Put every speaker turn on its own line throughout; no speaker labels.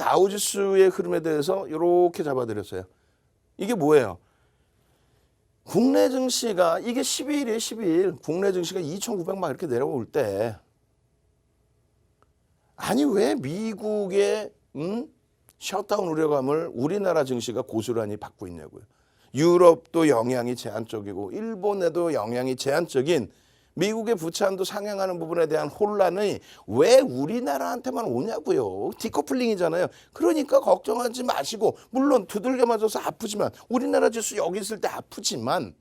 다우지수의 흐름에 대해서 이렇게 잡아드렸어요. 이게 뭐예요? 국내 증시가 이게 12일이에요. 12일. 국내 증시가 2,900막 이렇게 내려올 때 아니 왜 미국의 셧다운 우려감을 우리나라 증시가 고스란히 받고 있냐고요. 유럽도 영향이 제한적이고 일본에도 영향이 제한적인 미국의 부채한도 상향하는 부분에 대한 혼란이 왜 우리나라한테만 오냐고요. 디커플링이잖아요. 그러니까 걱정하지 마시고 물론 두들겨 맞아서 아프지만 우리나라 지수 여기 있을 때 아프지만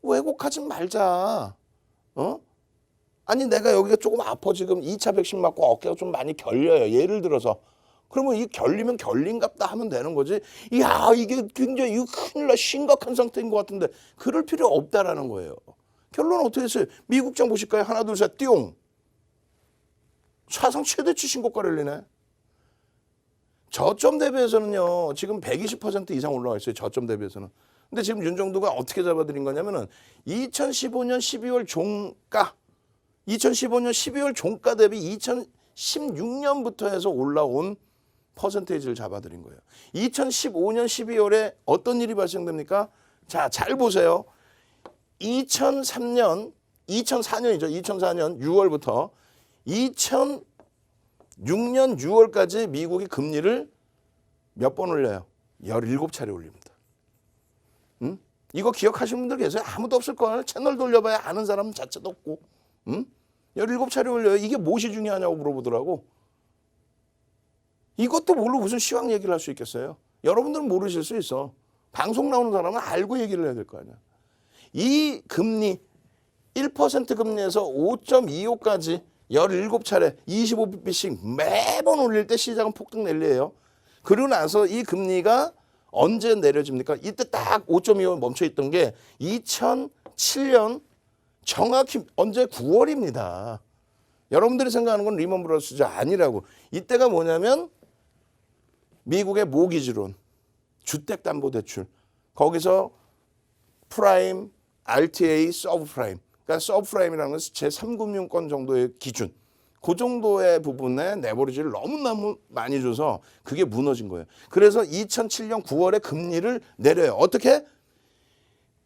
왜곡하지 말자. 아니 내가 여기가 조금 아파 지금 2차 백신 맞고 어깨가 좀 많이 결려요. 예를 들어서. 그러면 이 결리면 결린갑다 하면 되는 거지. 야 이게 굉장히 이거 큰일 나 심각한 상태인 것 같은데 그럴 필요 없다라는 거예요. 결론은 어떻게 됐어요? 미국장 보실까요? 하나 둘 셋 띠용. 사상 최대치 신고가를 내네. 저점 대비해서는요. 지금 120% 이상 올라와 있어요. 저점 대비해서는. 근데 지금 윤정도가 어떻게 잡아드린 거냐면은 2015년 12월 종가 2015년 12월 종가 대비 2016년부터 해서 올라온 퍼센테이지를 잡아드린 거예요. 2015년 12월에 어떤 일이 발생됩니까? 자, 잘 보세요. 2004년이죠. 2004년 6월부터 2006년 6월까지 미국이 금리를 몇 번 올려요? 17차례 올립니다. 이거 기억하시는 분들 계세요? 아무도 없을 거예요. 채널 돌려봐야 아는 사람 자체도 없고. 17차례 올려요. 이게 무엇이 중요하냐고 물어보더라고. 이것도 모르고 무슨 시황 얘기를 할 수 있겠어요? 여러분들은 모르실 수 있어. 방송 나오는 사람은 알고 얘기를 해야 될 거 아니야. 이 금리 1% 금리에서 5.25까지 17차례 25bp씩 매번 올릴 때 시장은 폭등 랠리예요. 그러고 나서 이 금리가 언제 내려집니까? 이때 딱 5.25 멈춰있던 게 2007년 정확히 언제 9월입니다. 여러분들이 생각하는 건 리먼 브러스죠. 아니라고. 이때가 뭐냐면 미국의 모기지론, 주택담보대출, 거기서 프라임, RTA, 서브프라임. 그러니까 서브프라임이라는 것은 제3금융권 정도의 기준. 그 정도의 부분에 레버리지를 너무너무 많이 줘서 그게 무너진 거예요. 그래서 2007년 9월에 금리를 내려요. 어떻게?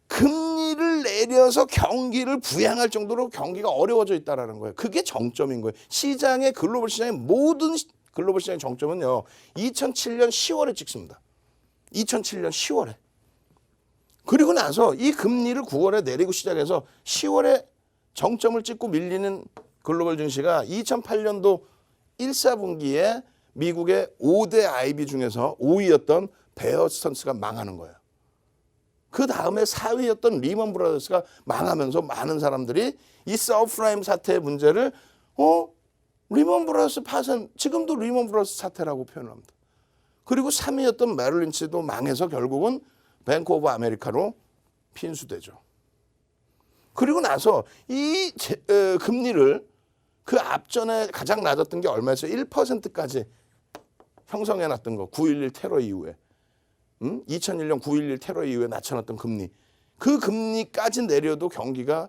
금리를 내려서 경기를 부양할 정도로 경기가 어려워져 있다는 거예요. 그게 정점인 거예요. 시장의 글로벌 시장의 모든 글로벌 시장의 정점은요. 2007년 10월에 찍습니다. 2007년 10월에. 그리고 나서 이 금리를 9월에 내리고 시작해서 10월에 정점을 찍고 밀리는 글로벌 증시가 2008년도 1사분기에 미국의 5대 IB 중에서 5위였던 베어 스턴스가 망하는 거예요. 그 다음에 4위였던 리먼 브라더스가 망하면서 많은 사람들이 이 서브프라임 사태의 문제를 리먼 브라더스 파산, 지금도 리먼 브라더스 사태라고 표현합니다. 그리고 3위였던 메릴 린치도 망해서 결국은 뱅크 오브 아메리카로 핀수되죠. 그리고 나서 이 금리를 그 앞전에 가장 낮았던 게 얼마였어요? 1%까지 형성해놨던 거. 9.11 테러 이후에. 2001년 9.11 테러 이후에 낮춰놨던 금리. 그 금리까지 내려도 경기가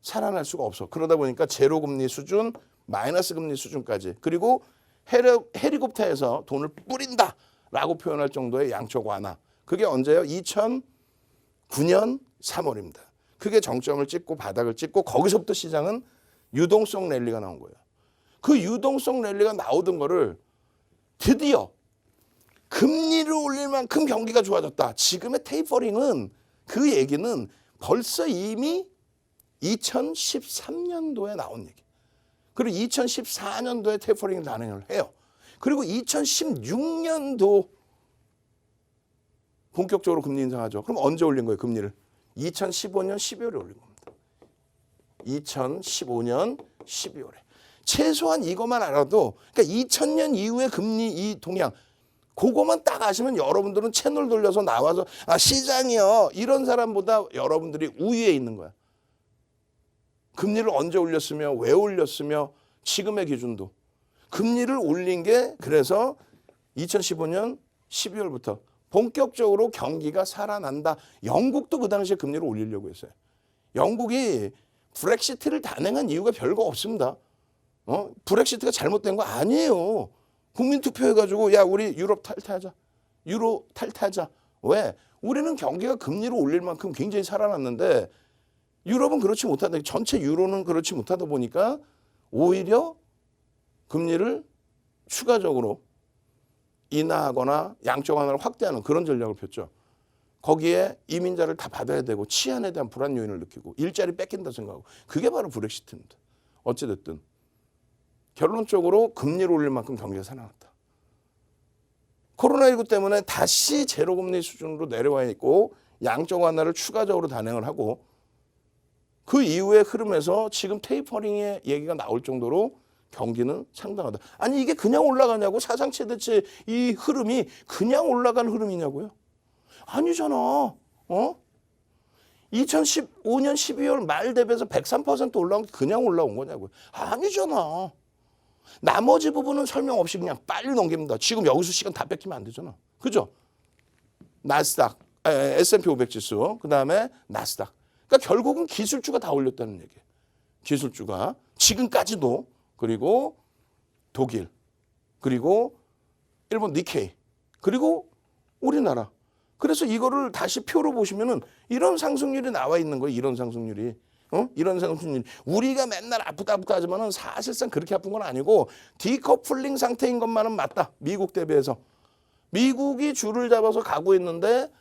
살아날 수가 없어. 그러다 보니까 제로 금리 수준, 마이너스 금리 수준까지. 그리고 헬리콥터에서 돈을 뿌린다라고 표현할 정도의 양적 완화. 그게 언제요? 2009년 3월입니다. 그게 정점을 찍고 바닥을 찍고 거기서부터 시장은 유동성 랠리가 나온 거예요. 그 유동성 랠리가 나오던 거를 드디어 금리를 올릴 만큼 경기가 좋아졌다. 지금의 테이퍼링은 그 얘기는 벌써 이미 2013년도에 나온 얘기. 그리고 2014년도에 테이퍼링을 단행을 해요. 그리고 2016년도 본격적으로 금리 인상하죠. 그럼 언제 올린 거예요, 금리를? 2015년 12월에 올린 겁니다. 2015년 12월에. 최소한 이것만 알아도, 그러니까 2000년 이후의 금리 이 동향, 그것만 딱 아시면 여러분들은 채널 돌려서 나와서 시장이요. 이런 사람보다 여러분들이 우위에 있는 거야. 금리를 언제 올렸으며 왜 올렸으며 지금의 기준도. 금리를 올린 게 그래서 2015년 12월부터 본격적으로 경기가 살아난다. 영국도 그 당시에 금리를 올리려고 했어요. 영국이 브렉시트를 단행한 이유가 별거 없습니다. 브렉시트가 잘못된 거 아니에요. 국민 투표해가지고 야 우리 유럽 탈퇴하자. 유로 탈퇴하자. 왜? 우리는 경기가 금리를 올릴 만큼 굉장히 살아났는데 유럽은 그렇지 못하다. 전체 유로는 그렇지 못하다 보니까 오히려 금리를 추가적으로 인하하거나 양적 완화를 확대하는 그런 전략을 폈죠. 거기에 이민자를 다 받아야 되고 치안에 대한 불안 요인을 느끼고 일자리 뺏긴다 생각하고 그게 바로 브렉시트입니다. 어찌됐든 결론적으로 금리를 올릴 만큼 경기가 살아났다. 코로나19 때문에 다시 제로금리 수준으로 내려와 있고 양적 완화를 추가적으로 단행을 하고 그 이후의 흐름에서 지금 테이퍼링의 얘기가 나올 정도로 경기는 상당하다. 아니 이게 그냥 올라가냐고 사상 최대치 이 흐름이 그냥 올라간 흐름이냐고요? 아니잖아. 2015년 12월 말 대비해서 103% 올라온 게 그냥 올라온 거냐고요? 아니잖아. 나머지 부분은 설명 없이 그냥 빨리 넘깁니다. 지금 여기서 시간 다 뺏기면 안 되잖아. 그죠? 나스닥, S&P 500 지수, 그 다음에 나스닥. 그러니까 결국은 기술주가 다 올렸다는 얘기예요. 기술주가 지금까지도 그리고 독일, 그리고 일본 니케이, 그리고 우리나라. 그래서 이거를 다시 표로 보시면은 이런 상승률이 나와 있는 거예요. 이런 상승률이. 이런 상승률. 우리가 맨날 아프다 하지만은 사실상 그렇게 아픈 건 아니고 디커플링 상태인 것만은 맞다. 미국 대비해서. 미국이 줄을 잡아서 가고 있는데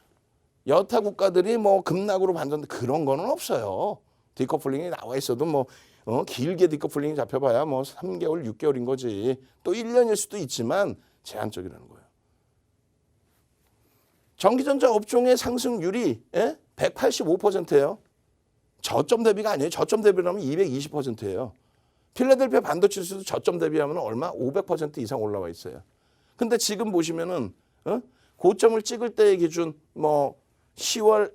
여타 국가들이 뭐 급락으로 반전 그런 거는 없어요. 디커플링이 나와 있어도 뭐 길게 디커플링이 잡혀봐야 뭐 3개월, 6개월인 거지. 또 1년일 수도 있지만 제한적이라는 거예요. 전기전자 업종의 상승률이 185%예요. 저점 대비가 아니에요. 저점 대비라면 220%예요. 필라델피아 반도체 지수도 저점 대비하면 얼마? 500% 이상 올라와 있어요. 근데 지금 보시면은 고점을 찍을 때의 기준 뭐 10월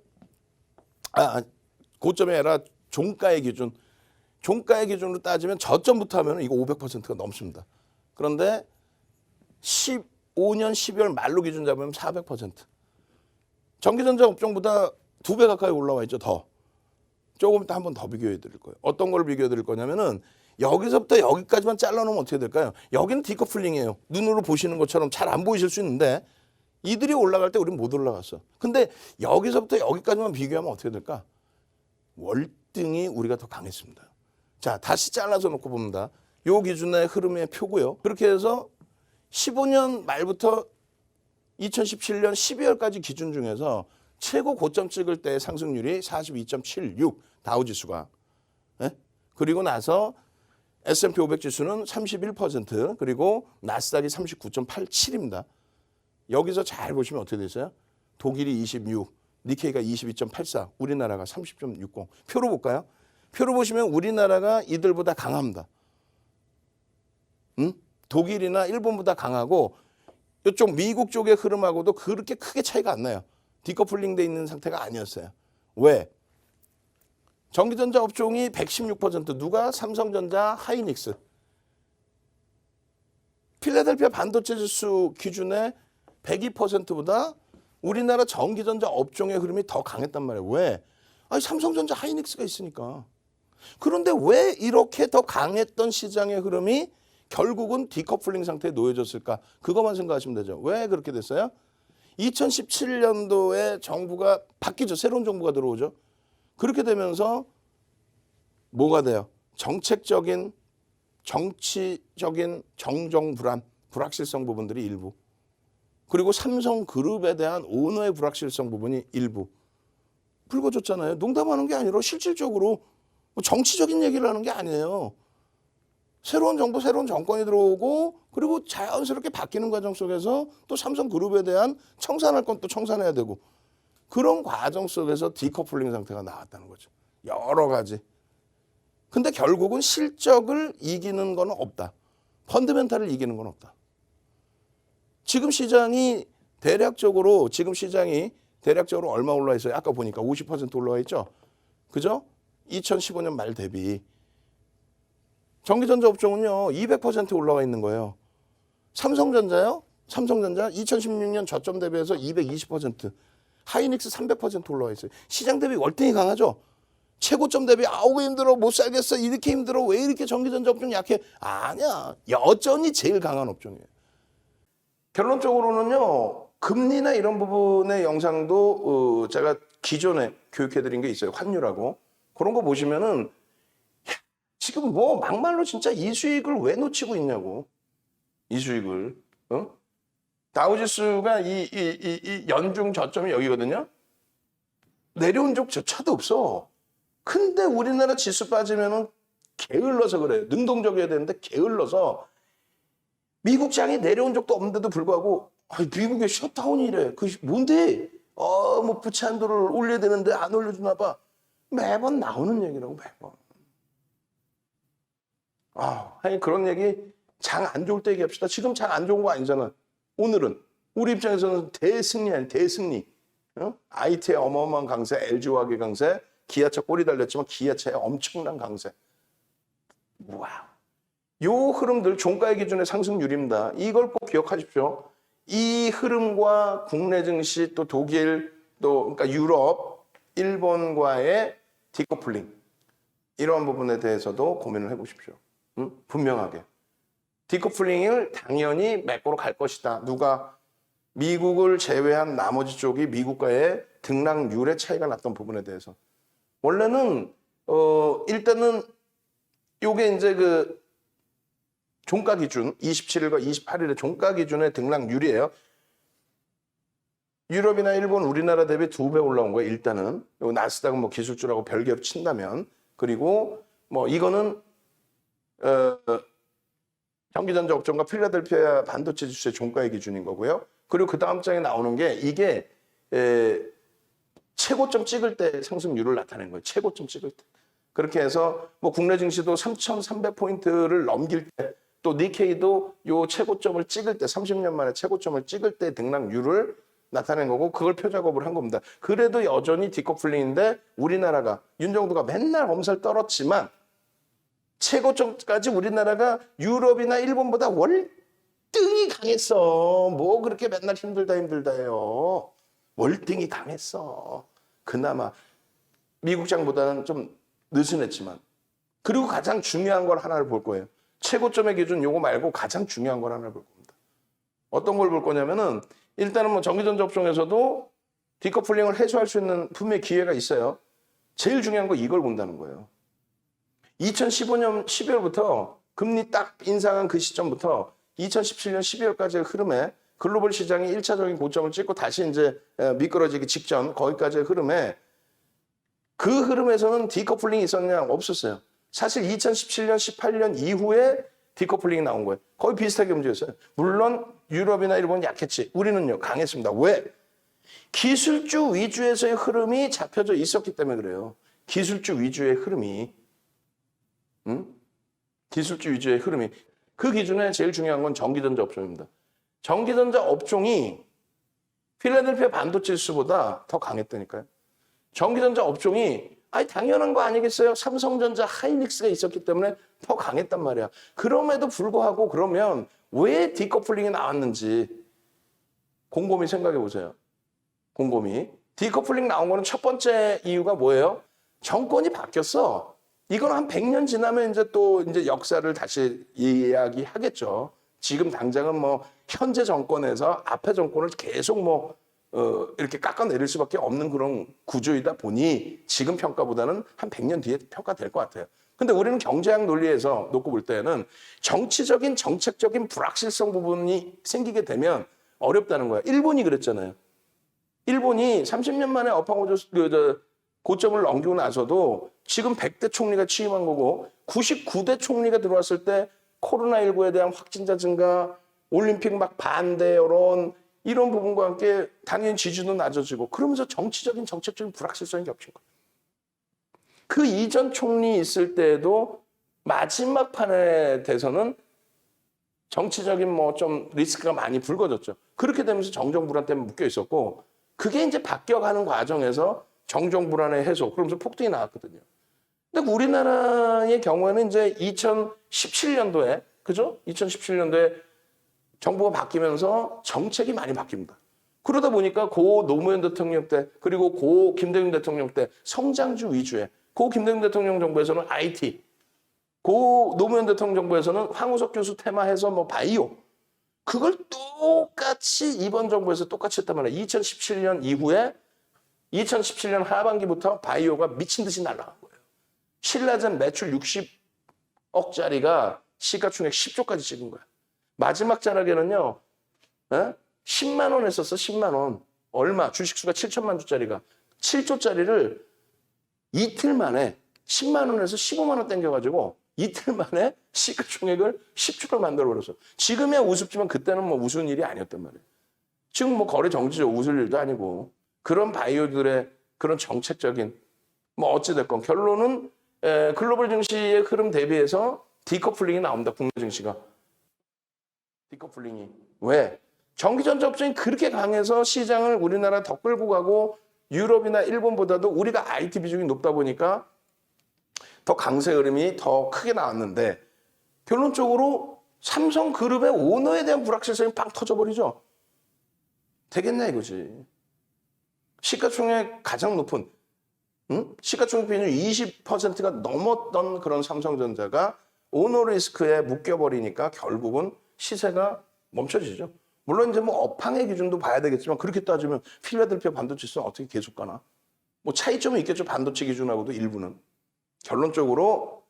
고점이 아니라 종가의 기준. 종가의 기준으로 따지면 저점부터 하면 이거 500%가 넘습니다. 그런데 15년 12월 말로 기준 잡으면 400%. 전기전자 업종보다 2배 가까이 올라와 있죠. 더. 조금 이따 한 번 더 비교해 드릴 거예요. 어떤 걸 비교해 드릴 거냐면은 여기서부터 여기까지만 잘라놓으면 어떻게 될까요? 여기는 디커플링이에요. 눈으로 보시는 것처럼 잘 안 보이실 수 있는데 이들이 올라갈 때 우리는 못 올라갔어. 근데 여기서부터 여기까지만 비교하면 어떻게 될까? 월등히 우리가 더 강했습니다. 자, 다시 잘라서 놓고 봅니다. 요 기준의 흐름의 표고요. 그렇게 해서 15년 말부터 2017년 12월까지 기준 중에서 최고 고점 찍을 때 상승률이 42.76 다우지수가. 그리고 나서 S&P 500 지수는 31% 그리고 나스닥이 39.87입니다. 여기서 잘 보시면 어떻게 되세요? 독일이 26, 니케이가 22.84, 우리나라가 30.60. 표로 볼까요? 표로 보시면 우리나라가 이들보다 강합니다. 독일이나 일본보다 강하고 이쪽 미국 쪽의 흐름하고도 그렇게 크게 차이가 안 나요. 디커플링 돼 있는 상태가 아니었어요. 왜? 전기전자 업종이 116%, 누가? 삼성전자, 하이닉스. 필라델피아 반도체 지수 기준의 102%보다 우리나라 전기전자 업종의 흐름이 더 강했단 말이에요. 왜? 아니, 삼성전자, 하이닉스가 있으니까. 그런데 왜 이렇게 더 강했던 시장의 흐름이 결국은 디커플링 상태에 놓여졌을까? 그것만 생각하시면 되죠. 왜 그렇게 됐어요? 2017년도에 정부가 바뀌죠. 새로운 정부가 들어오죠. 그렇게 되면서 뭐가 돼요? 정책적인, 정치적인 정정 불안, 불확실성 부분들이 일부. 그리고 삼성그룹에 대한 오너의 불확실성 부분이 일부. 불거졌잖아요. 농담하는 게 아니라 실질적으로 정치적인 얘기를 하는 게 아니에요. 새로운 정부, 새로운 정권이 들어오고 그리고 자연스럽게 바뀌는 과정 속에서 또 삼성그룹에 대한 청산할 건 또 청산해야 되고 그런 과정 속에서 디커플링 상태가 나왔다는 거죠. 여러 가지. 근데 결국은 실적을 이기는 건 없다. 펀드멘탈을 이기는 건 없다. 지금 시장이 대략적으로 얼마 올라 있어요? 아까 보니까 50% 올라와 있죠? 그죠? 2015년 말 대비. 전기전자 업종은요, 200% 올라와 있는 거예요. 삼성전자요? 삼성전자 2016년 저점 대비해서 220%. 하이닉스 300% 올라와 있어요. 시장 대비 월등히 강하죠? 최고점 대비 아우 힘들어 못 살겠어 이렇게 힘들어 왜 이렇게 전기전자 업종 약해? 아니야. 여전히 제일 강한 업종이에요. 결론적으로는요. 금리나 이런 부분의 영상도 제가 기존에 교육해드린 게 있어요. 환율하고. 그런 거 보시면은 지금 뭐 막말로 진짜 이 수익을 왜 놓치고 있냐고. 이 수익을. 어? 다우지수가 이 연중 저점이 여기거든요. 내려온 적조차도 없어. 근데 우리나라 지수 빠지면은 게을러서 그래요. 능동적이어야 되는데 게을러서 미국장이 내려온 적도 없는데도 불구하고 미국에 셧다운이래. 그 뭔데? 뭐 부채 한도를 올려야 되는데 안 올려주나 봐. 매번 나오는 얘기라고 매번. 아니 그런 얘기 장 안 좋을 때 얘기합시다. 지금 장 안 좋은 거 아니잖아. 오늘은 우리 입장에서는 대승리 아니 대승리. IT의 어마어마한 강세, LG화학의 강세, 기아차 꼬리 달렸지만 기아차의 엄청난 강세. 와우. 요 흐름들 종가의 기준의 상승률입니다. 이걸 꼭 기억하십시오. 이 흐름과 국내 증시 또 독일 또 그러니까 유럽, 일본과의 디커플링 이러한 부분에 대해서도 고민을 해보십시오. 분명하게. 디커플링을 당연히 매꼬로 갈 것이다. 누가? 미국을 제외한 나머지 쪽이 미국과의 등락률의 차이가 났던 부분에 대해서. 원래는 일단은 요게 이제 그 종가 기준 27일과 28일의 종가 기준의 등락률이에요. 유럽이나 일본, 우리나라 대비 2배 올라온 거예요. 일단은 요 나스닥은 뭐 기술주라고 별개로 친다면 그리고 뭐 이거는 전기전자 업종과 필라델피아 반도체 지수의 종가의 기준인 거고요. 그리고 그 다음 장에 나오는 게 이게 최고점 찍을 때 상승률을 나타낸 거예요. 최고점 찍을 때. 그렇게 해서 뭐 국내 증시도 3,300포인트를 넘길 때 또 니케이도 요 최고점을 찍을 때 30년 만에 최고점을 찍을 때 등락률을 나타낸 거고 그걸 표작업을 한 겁니다. 그래도 여전히 디커플링인데 우리나라가 윤정도가 맨날 엄살 떨었지만 최고점까지 우리나라가 유럽이나 일본보다 월등히 강했어. 뭐 그렇게 맨날 힘들다 해요. 월등히 강했어. 그나마 미국장보다는 좀 느슨했지만. 그리고 가장 중요한 걸 하나를 볼 거예요. 최고점의 기준 요거 말고 가장 중요한 걸 하나를 볼 겁니다. 어떤 걸 볼 거냐면은 일단은 뭐 전기전자 업종에서도 디커플링을 해소할 수 있는 분명히 기회가 있어요. 제일 중요한 거 이걸 본다는 거예요. 2015년 12월부터 금리 딱 인상한 그 시점부터 2017년 12월까지의 흐름에 글로벌 시장이 1차적인 고점을 찍고 다시 이제 미끄러지기 직전 거기까지의 흐름에 그 흐름에서는 디커플링이 있었냐? 없었어요. 사실 2017년, 18년 이후에 디커플링이 나온 거예요. 거의 비슷하게 움직였어요. 물론 유럽이나 일본은 약했지. 우리는요 강했습니다. 왜? 기술주 위주에서의 흐름이 잡혀져 있었기 때문에 그래요. 기술주 위주의 흐름이. 기술주 위주의 흐름이. 그 기준에 제일 중요한 건 전기전자 업종입니다. 전기전자 업종이 필라델피아 반도체 지수보다 더 강했다니까요. 전기전자 업종이 당연한 거 아니겠어요? 삼성전자, 하이닉스가 있었기 때문에 더 강했단 말이야. 그럼에도 불구하고 그러면 왜 디커플링이 나왔는지 곰곰이 생각해 보세요. 곰곰이. 디커플링 나온 거는 첫 번째 이유가 뭐예요? 정권이 바뀌었어. 이건 한 100년 지나면 이제 역사를 다시 이야기하겠죠. 지금 당장은 뭐 현재 정권에서 앞에 정권을 계속 이렇게 깎아내릴 수밖에 없는 그런 구조이다 보니 지금 평가보다는 한 100년 뒤에 평가될 것 같아요. 근데 우리는 경제학 논리에서 놓고 볼 때는 정치적인 정책적인 불확실성 부분이 생기게 되면 어렵다는 거야. 일본이 그랬잖아요. 일본이 30년 만에 고점을 넘기고 나서도 지금 100대 총리가 취임한 거고 99대 총리가 들어왔을 때 코로나19에 대한 확진자 증가, 올림픽 막 반대 여론 이런 부분과 함께 당연히 지지도 낮아지고 그러면서 정치적인 정책적인 불확실성이 겹친 거예요. 그 이전 총리 있을 때에도 마지막 판에 대해서는 정치적인 좀 리스크가 많이 불거졌죠. 그렇게 되면서 정정불안 때문에 묶여 있었고 그게 이제 바뀌어가는 과정에서 정정불안의 해소 그러면서 폭등이 나왔거든요. 근데 우리나라의 경우에는 이제 2017년도에 그죠? 2017년도에 정부가 바뀌면서 정책이 많이 바뀝니다. 그러다 보니까 고 노무현 대통령 때 그리고 고 김대중 대통령 때 성장주 위주의 고 김대중 대통령 정부에서는 IT, 고 노무현 대통령 정부에서는 황우석 교수 테마해서 바이오 그걸 똑같이 이번 정부에서 똑같이 했단 말이에요. 2017년 이후에 2017년 하반기부터 바이오가 미친 듯이 날아간 거예요. 신라젠 매출 60억짜리가 시가총액 10조까지 찍은 거야. 마지막 자락에는요, 10만 원 했었어, 10만 원. 얼마? 주식수가 7천만 주짜리가. 7조짜리를 이틀 만에 10만 원에서 15만 원 땡겨가지고 이틀 만에 시가총액을 10조를 만들어버렸어. 지금이야 우습지만 그때는 뭐 우스운 일이 아니었단 말이에요. 지금 뭐 거래 정지죠. 웃을 일도 아니고. 그런 바이오들의 그런 정책적인 뭐 어찌됐건 결론은 글로벌 증시의 흐름 대비해서 디커플링이 나옵니다. 국내 증시가. 디커플링이. 왜? 전기전자 업종이 그렇게 강해서 시장을 우리나라 더 끌고 가고 유럽이나 일본보다도 우리가 IT 비중이 높다 보니까 더 강세 흐름이 더 크게 나왔는데 결론적으로 삼성그룹의 오너에 대한 불확실성이 빵 터져버리죠. 되겠냐 이거지. 시가총액 가장 높은 시가총액 비율 20%가 넘었던 그런 삼성전자가 오너 리스크에 묶여버리니까 결국은 시세가 멈춰지죠. 물론 이제 뭐 업황의 기준도 봐야 되겠지만 그렇게 따지면 필라델피아 반도체는 어떻게 계속 가나? 뭐 차이점은 있겠죠. 반도체 기준하고도 일부는. 결론적으로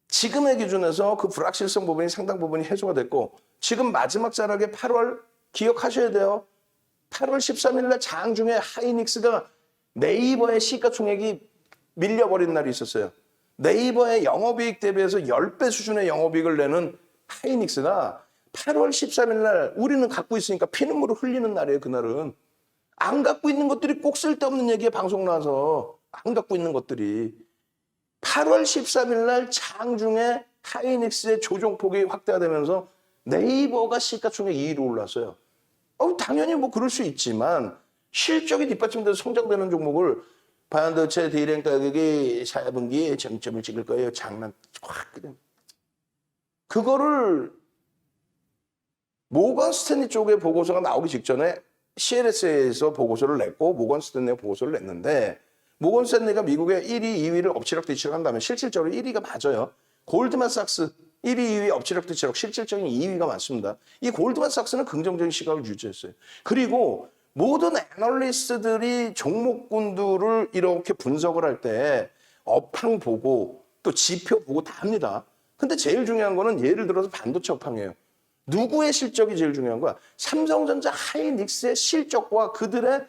지금의 기준에서 그 불확실성 부분이 상당 부분이 해소가 됐고 지금 마지막 자락에 8월 기억하셔야 돼요. 8월 13일 날 장중에 하이닉스가 네이버의 시가총액이 밀려버린 날이 있었어요. 네이버의 영업이익 대비해서 10배 수준의 영업이익을 내는 하이닉스가 8월 13일 날 우리는 갖고 있으니까 피눈물을 흘리는 날이에요. 그날은. 안 갖고 있는 것들이 꼭 쓸데없는 얘기에 방송 나와서 안 갖고 있는 것들이 8월 13일 날 장중에 하이닉스의 조종폭이 확대가 되면서 네이버가 시가총액 2위로 올랐어요. 당연히 뭐 그럴 수 있지만 실적이 뒷받침돼서 성장되는 종목을 반도체 디램 가격이 4분기에 정점을 찍을 거예요. 장난 확 그냥. 그거를 모건 스탠리 쪽의 보고서가 나오기 직전에 CLSA에서 보고서를 냈고 모건 스탠리가 보고서를 냈는데 모건 스탠리가 미국의 1위, 2위를 엎치락뒤치락 한다면 실질적으로 1위가 맞아요. 골드만삭스 1위, 2위 엎치락뒤치락 실질적인 2위가 맞습니다. 이 골드만삭스는 긍정적인 시각을 유지했어요. 그리고 모든 애널리스트들이 종목군들을 이렇게 분석을 할 때 업황 보고 또 지표 보고 다 합니다. 근데 제일 중요한 거는 예를 들어서 반도체 업황이에요. 누구의 실적이 제일 중요한 거야? 삼성전자 하이닉스의 실적과 그들의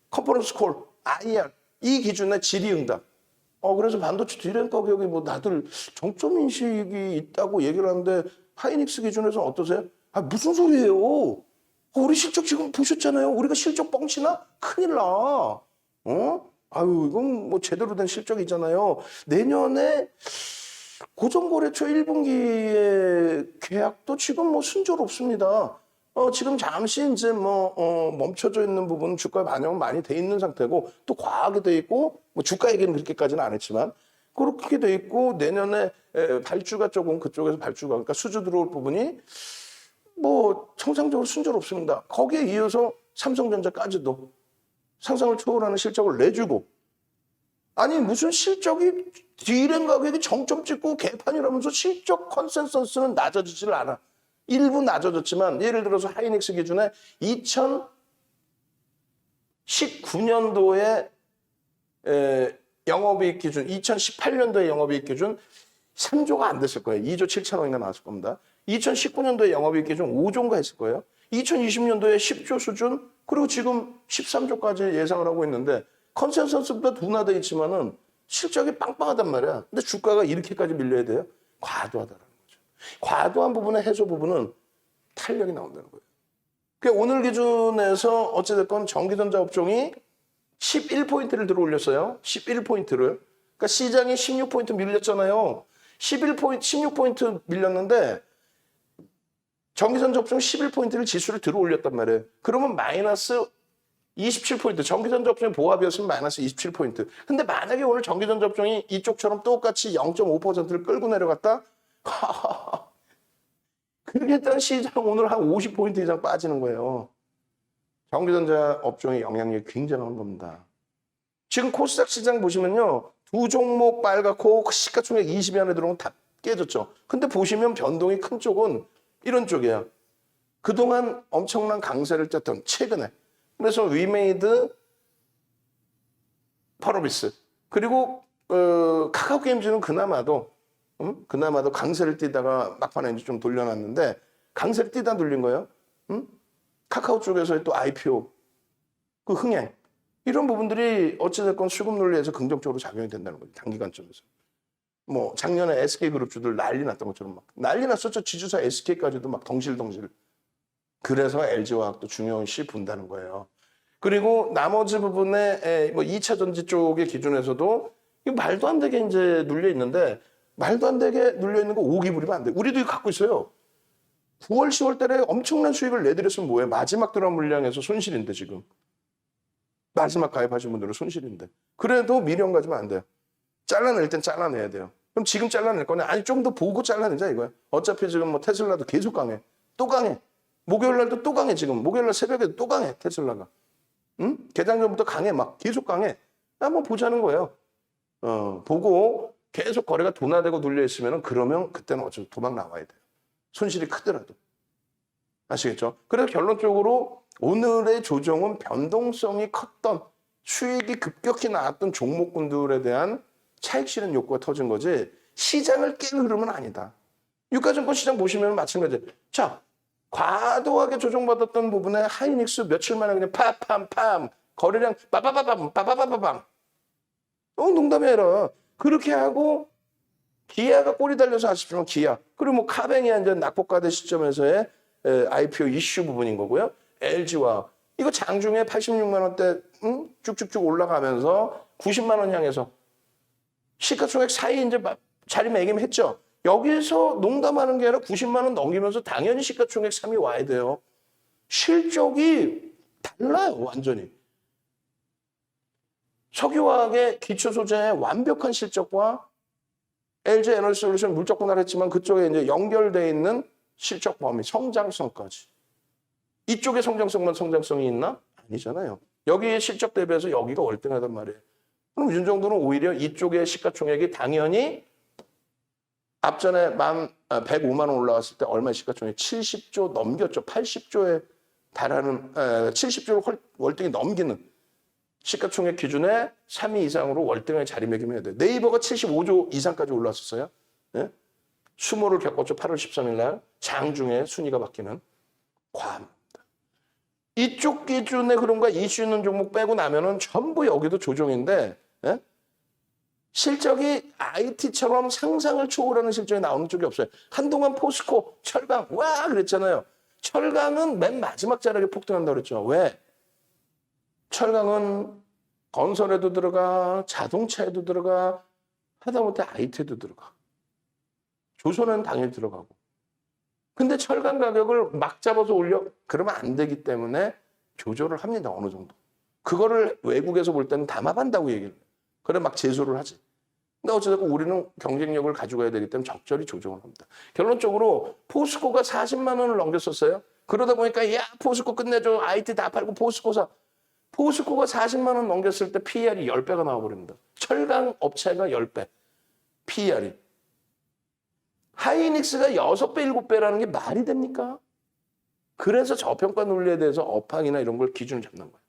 컨퍼런스 콜, IR 이 기준의 질의응답. 그래서 반도체 디램 가격이 뭐 다들 정점 인식이 있다고 얘기를 하는데 하이닉스 기준에서는 어떠세요? 무슨 소리예요? 우리 실적 지금 보셨잖아요. 우리가 실적 뻥치나? 큰일 나. 이건 뭐 제대로 된 실적이잖아요. 내년에 고정거래처 1분기의 계약도 지금 뭐 순조롭습니다. 지금 잠시 이제 멈춰져 있는 부분은 주가에 반영은 많이 돼 있는 상태고 또 과하게 돼 있고 뭐 주가 얘기는 그렇게까지는 안 했지만 그렇게 돼 있고 내년에 발주가 조금 그쪽에서 발주가 그러니까 수주 들어올 부분이 뭐 정상적으로 순조롭습니다. 거기에 이어서 삼성전자까지도 상상을 초월하는 실적을 내주고 아니 무슨 실적이 디램 가격이 정점 찍고 개판이라면서 실적 컨센서스는 낮아지질 않아. 일부 낮아졌지만 예를 들어서 하이닉스 기준에 2019년도에 영업이익 기준, 2018년도에 영업이익 기준 3조가 안 됐을 거예요. 2조 7천억인가 나왔을 겁니다. 2019년도에 영업이익 기준 5조인가 했을 거예요. 2020년도에 10조 수준, 그리고 지금 13조까지 예상을 하고 있는데 컨센서스보다 둔화되어 있지만은 실적이 빵빵하단 말이야. 근데 주가가 이렇게까지 밀려야 돼요? 과도하다라는 거죠. 과도한 부분의 해소 부분은 탄력이 나온다는 거예요. 그러니까 오늘 기준에서 어찌됐건 전기전자 업종이 11포인트를 들어 올렸어요. 11포인트를. 그러니까 시장이 16포인트 밀렸잖아요. 16포인트 밀렸는데 전기전자 업종 11포인트를 지수를 들어 올렸단 말이에요. 그러면 마이너스 27포인트. 전기전자 업종의 보합이었으면 마이너스 27포인트. 근데 만약에 오늘 전기전자 업종이 이쪽처럼 똑같이 0.5%를 끌고 내려갔다? 그렇게 했다는 시장 오늘 한 50포인트 이상 빠지는 거예요. 전기전자 업종의 영향력이 굉장한 겁니다. 지금 코스닥 시장 보시면요. 두 종목 빨갛고 시가총액 20위 안에 들어오면 다 깨졌죠. 근데 보시면 변동이 큰 쪽은 이런 쪽이에요. 그동안 엄청난 강세를 떴던 최근에. 그래서 위메이드, 펄어비스 그리고 카카오 게임즈는 그나마도 강세를 띠다가 막판에 이제 좀 돌려놨는데 강세를 띠다 돌린 거예요. 카카오 쪽에서의 또 IPO, 그 흥행 이런 부분들이 어찌됐건 수급 논리에서 긍정적으로 작용이 된다는 거죠. 단기간점에서. 뭐 작년에 SK그룹주들 난리 났던 것처럼 막 난리 났었죠. 지주사 SK까지도 막 덩실덩실. 그래서 LG화학도 중요시 본다는 거예요. 그리고 나머지 부분에 뭐 2차 전지 쪽의 기준에서도 이거 말도 안 되게 이제 눌려 있는데 말도 안 되게 눌려 있는 거 5기 부리면 안 돼. 우리도 이거 갖고 있어요. 9월, 10월 달에 엄청난 수익을 내드렸으면 뭐예요? 마지막 들어간 물량에서 손실인데 지금. 마지막 가입하신 분들은 손실인데. 그래도 미련 가지면 안 돼요. 잘라낼 땐 잘라내야 돼요. 그럼 지금 잘라낼 거냐? 아니 좀 더 보고 잘라내자 이거야. 어차피 지금 뭐 테슬라도 계속 강해. 또 강해. 목요일 날도 또 강해 지금. 목요일 날 새벽에도 또 강해 테슬라가. 응? 개장 전부터 강해 막 계속 강해. 한번 보자는 거예요. 보고 계속 거래가 둔화되고 눌려 있으면 그러면 그때는 어차피 도망 나와야 돼요. 손실이 크더라도. 아시겠죠? 그래서 결론적으로 오늘의 조정은 변동성이 컸던 수익이 급격히 나왔던 종목군들에 대한 차익 실현 욕구가 터진 거지 시장을 깬 흐름은 아니다. 유가증권 시장 보시면 마찬가지. 자, 과도하게 조정받았던 부분에 하이닉스 며칠 만에 그냥 팜팜팜 거래량 빠바바밤 농담이 아니라 그렇게 하고 기아가 꼬리 달려서 아쉽지만 기아 그리고 뭐 카뱅이 이제 낙폭과대 시점에서의 IPO 이슈 부분인 거고요. LG와 이거 장중에 86만 원대 쭉쭉쭉 올라가면서 90만 원 향해서 시가총액 사이 이제 자리매김했죠. 여기서 농담하는 게 아니라 90만 원 넘기면서 당연히 시가총액 3위 와야 돼요. 실적이 달라요, 완전히. 석유화학의 기초소재의 완벽한 실적과 LG 에너지솔루션 물적 분할을 했지만 그쪽에 이제 연결되어 있는 실적 범위, 성장성까지. 이쪽에 성장성만 성장성이 있나? 아니잖아요. 여기에 실적 대비해서 여기가 월등하단 말이에요. 그럼 윤 정도는 오히려 이쪽의 시가총액이 당연히 앞전에 105만 원 올라왔을 때 얼마 시가총액 70조 넘겼죠. 80조에 달하는 70조를 월등히 넘기는 시가총액 기준에 3위 이상으로 월등하게 자리매김해야 돼요. 네이버가 75조 이상까지 올랐었어요. 네? 수모를 겪었죠. 8월 13일 날 장중에 순위가 바뀌는 과합니다. 이쪽 기준의 흐름과 이슈 있는 종목 빼고 나면은 전부 여기도 조정인데 네? 실적이 IT처럼 상상을 초월하는 실적이 나오는 쪽이 없어요. 한동안 포스코, 철강 와 그랬잖아요. 철강은 맨 마지막 자락에 폭등한다고 그랬죠. 왜? 철강은 건설에도 들어가, 자동차에도 들어가, 하다못해 IT에도 들어가. 조선은 당연히 들어가고. 근데 철강 가격을 막 잡아서 올려? 그러면 안 되기 때문에 조절을 합니다. 어느 정도. 그거를 외국에서 볼 때는 담합한다고 얘기를 해요. 그래 막 제소를 하지. 근데 어쨌든 우리는 경쟁력을 가지고 가야 되기 때문에 적절히 조정을 합니다. 결론적으로 포스코가 40만 원을 넘겼었어요. 그러다 보니까 야 포스코 끝내줘. IT 다 팔고 포스코 사. 포스코가 40만 원 넘겼을 때 PER이 10배가 나와버립니다. 철강 업체가 10배. PER이. 하이닉스가 6배, 7배라는 게 말이 됩니까? 그래서 저평가 논리에 대해서 업황이나 이런 걸 기준을 잡는 거예요.